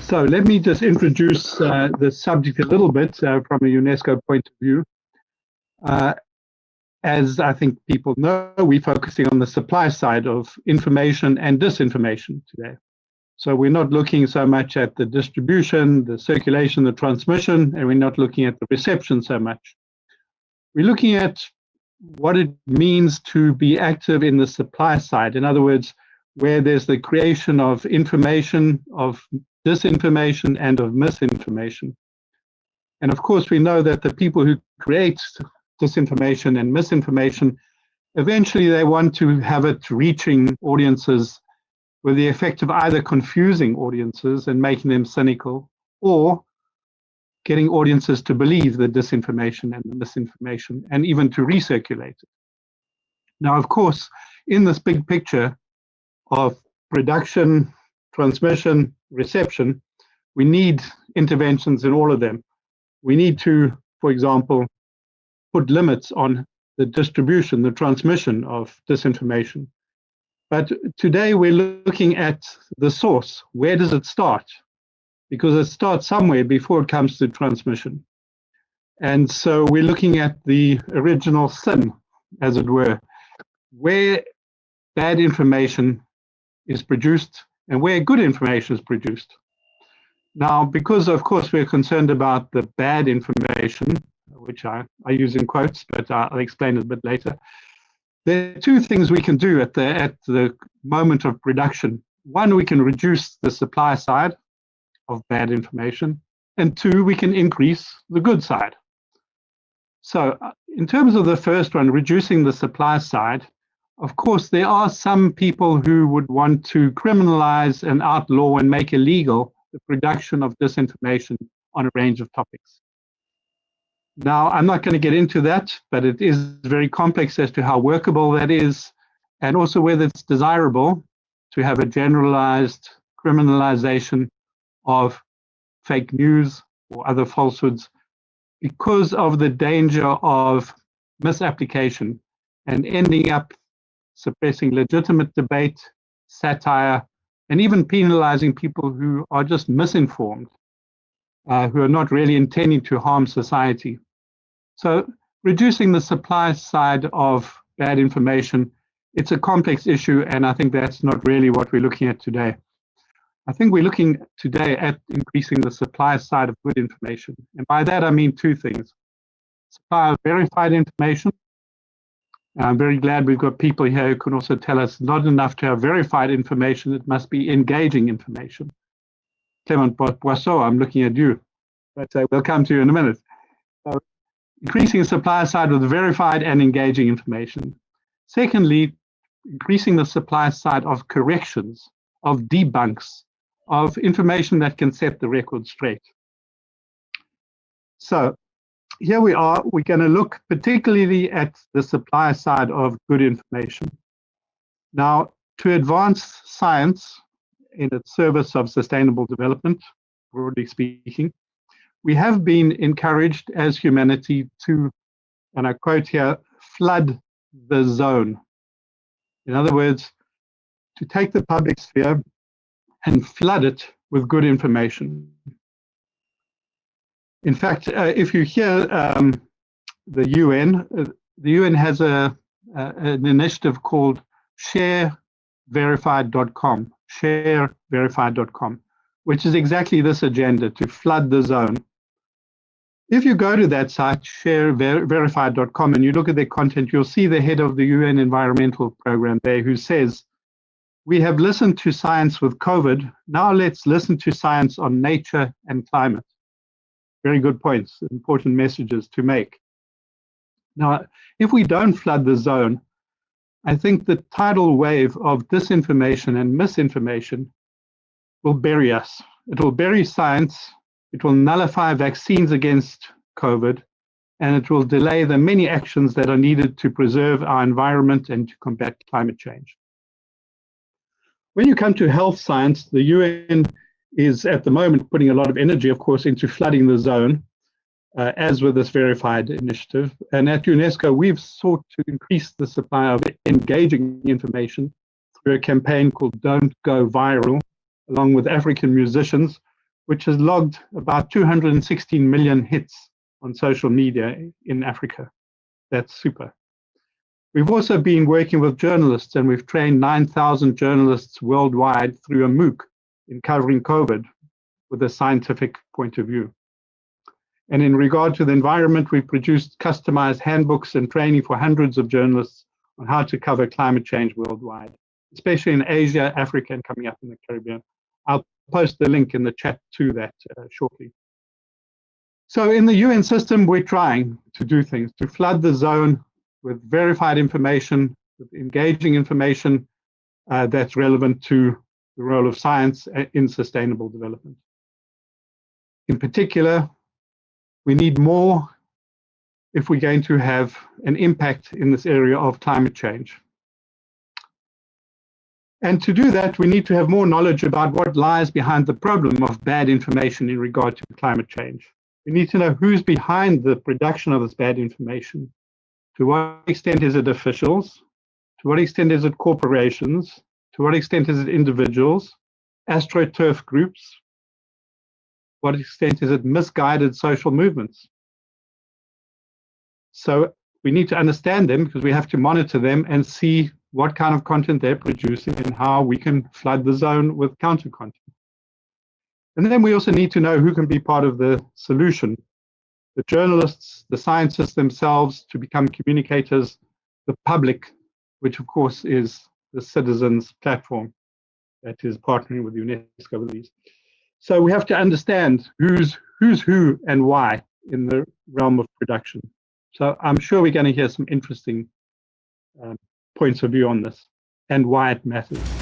So let me just introduce the subject a little bit from a UNESCO point of view. As I think people know, we're focusing on the supply side of information and disinformation today. So we're not looking so much at the distribution, the circulation, the transmission, and we're not looking at the reception so much. We're looking at what it means to be active in the supply side. In other words, where there's the creation of information, of disinformation, and of misinformation. And of course, we know that the people who create disinformation and misinformation, eventually they want to have it reaching audiences with the effect of either confusing audiences and making them cynical, or getting audiences to believe the disinformation and the misinformation, and even to recirculate it. Now, of course, in this big picture of production, transmission, reception, we need interventions in all of them. We need to, for example, put limits on the distribution, the transmission of disinformation. But today we're looking at the source. Where does it start? Because it starts somewhere before it comes to transmission. And so we're looking at the original sin, as it were, where bad information is produced and where good information is produced. Now, because of course we're concerned about the bad information, which I use in quotes, but I'll explain it a bit later. There are two things we can do at the moment of production. One, we can reduce the supply side of bad information, and two, we can increase the good side. So in terms of the first one, reducing the supply side, of course, there are some people who would want to criminalize and outlaw and make illegal the production of disinformation on a range of topics. Now, I'm not going to get into that, but it is very complex as to how workable that is, and also whether it's desirable to have a generalized criminalization of fake news or other falsehoods because of the danger of misapplication and ending up suppressing legitimate debate, satire, and even penalizing people who are just misinformed, who are not really intending to harm society. So reducing the supply side of bad information, it's a complex issue, and I think that's not really what we're looking at today. I think we're looking today at increasing the supply side of good information. And by that, I mean two things. Supply of verified information. I'm very glad we've got people here who can also tell us not enough to have verified information, it must be engaging information. Clement Boisseau, I'm looking at you, but we'll come to you in a minute. So, increasing the supply side with verified and engaging information. Secondly, increasing the supply side of corrections, of debunks, of information that can set the record straight. So here we are, we're going to look particularly at the supply side of good information. Now, to advance science in its service of sustainable development, broadly speaking, we have been encouraged as humanity to, and I quote here, flood the zone. In other words, to take the public sphere and flood it with good information. In fact, if you hear the UN has an initiative called shareverified.com, shareverified.com, which is exactly this agenda, to flood the zone. If you go to that site, shareverified.com, and you look at their content, you'll see the head of the UN Environmental Program there who says, "We have listened to science with COVID, now let's listen to science on nature and climate." Very good points, important messages to make. Now, if we don't flood the zone, I think the tidal wave of disinformation and misinformation will bury us. It will bury science, it will nullify vaccines against COVID, and it will delay the many actions that are needed to preserve our environment and to combat climate change. When you come to health science, the UN is at the moment putting a lot of energy, of course, into flooding the zone, as with this verified initiative. And at UNESCO, we've sought to increase the supply of engaging information through a campaign called Don't Go Viral, along with African musicians which has logged about 216 million hits on social media in Africa. That's super. We've also been working with journalists, and we've trained 9,000 journalists worldwide through a MOOC in covering COVID with a scientific point of view. And in regard to the environment, we've produced customized handbooks and training for hundreds of journalists on how to cover climate change worldwide, especially in Asia, Africa, and coming up in the Caribbean. I'll post the link in the chat to that shortly. So in the UN system, we're trying to do things, to flood the zone with verified information, with engaging information that's relevant to the role of science in sustainable development. In particular, we need more if we're going to have an impact in this area of climate change. And to do that, we need to have more knowledge about what lies behind the problem of bad information in regard to climate change. We need to know who's behind the production of this bad information. To what extent is it officials? To what extent is it corporations? To what extent is it individuals? AstroTurf groups? What extent is it misguided social movements? So we need to understand them because we have to monitor them and see what kind of content they're producing and how we can flood the zone with counter content. And then we also need to know who can be part of the solution. The journalists, the scientists themselves to become communicators, the public, which of course is the citizens platform that is partnering with UNESCO with these. So we have to understand who's who and why in the realm of production. So I'm sure we're going to hear some interesting points of view on this and why it matters.